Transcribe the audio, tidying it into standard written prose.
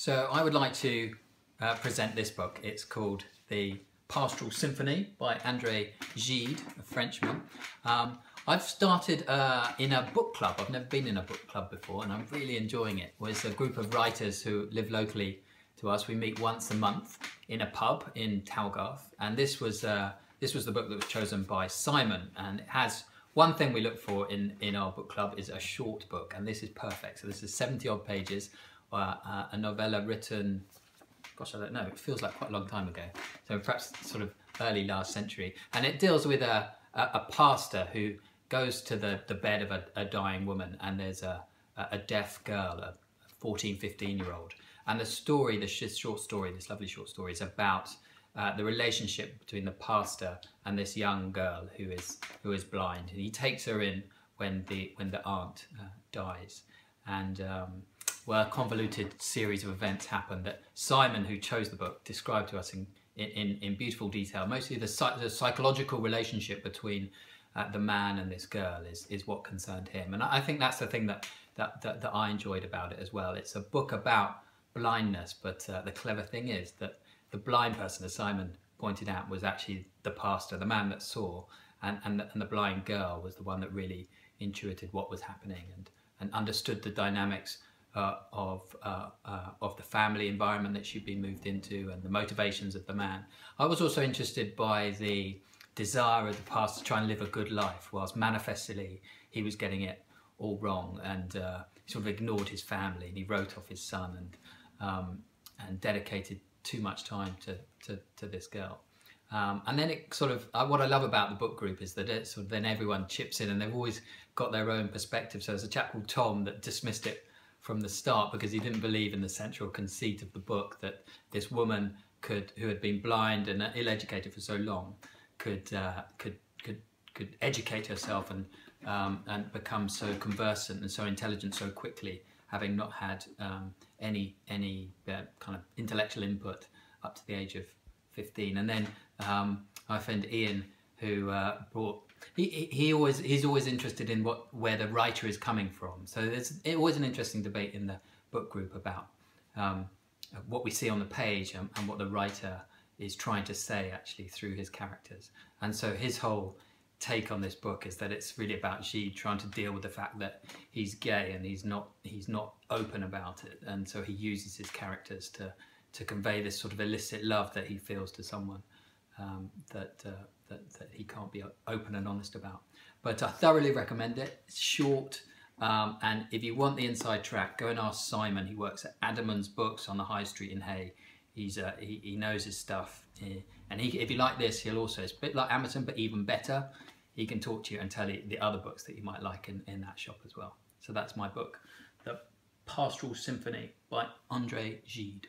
So I would like to present this book. It's called The Pastoral Symphony by André Gide, a Frenchman. I've started in a book club. I've never been in a book club before and I'm really enjoying it. It's a group of writers who live locally to us. We meet once a month in a pub in Talgarth, and this was the book that was chosen by Simon, and it has one thing we look for in our book club is a short book, and this is perfect. So this is 70 odd pages, a novella written, gosh, I don't know, it feels like quite a long time ago. So perhaps sort of early last century. And it deals with a pastor who goes to the bed of a dying woman, and there's a deaf girl, a 14, 15-year-old. And the story, this lovely short story, is about the relationship between the pastor and this young girl who is blind. And he takes her in when the aunt dies. And well, a convoluted series of events happen that Simon, who chose the book, described to us in beautiful detail. Mostly the psychological relationship between the man and this girl is what concerned him. And I think that's the thing that I enjoyed about it as well. It's a book about blindness, but the clever thing is that the blind person, as Simon pointed out, was actually the pastor, the man that saw, and the blind girl was the one that really intuited what was happening and understood the dynamics of the family environment that she'd been moved into and the motivations of the man. I was also interested by the desire of the pastor to try and live a good life, whilst manifestly he was getting it all wrong, and he sort of ignored his family, and he wrote off his son and dedicated too much time to this girl. And then it sort of, what I love about the book group is that it sort of, then everyone chips in and they've always got their own perspective. So there's a chap called Tom that dismissed it from the start because he didn't believe in the central conceit of the book, that this woman who had been blind and ill-educated for so long could educate herself and become so conversant and so intelligent so quickly, having not had any kind of intellectual input up to the age of 15. And then my friend Ian, who he's always interested in where the writer is coming from. So there's always an interesting debate in the book group about what we see on the page and what the writer is trying to say actually through his characters. And so his whole take on this book is that it's really about Gide trying to deal with the fact that he's gay and he's not open about it, and so he uses his characters to convey this sort of illicit love that he feels to someone that he can't be open and honest about. But I thoroughly recommend it. It's short, and if you want the inside track, go and ask Simon. He works at Adamans Books on the High Street in Hay. He knows his stuff, and if you like this, he'll also, it's a bit like Amazon but even better. He can talk to you and tell you the other books that you might like in that shop as well. So that's my book, The Pastoral Symphony by André Gide.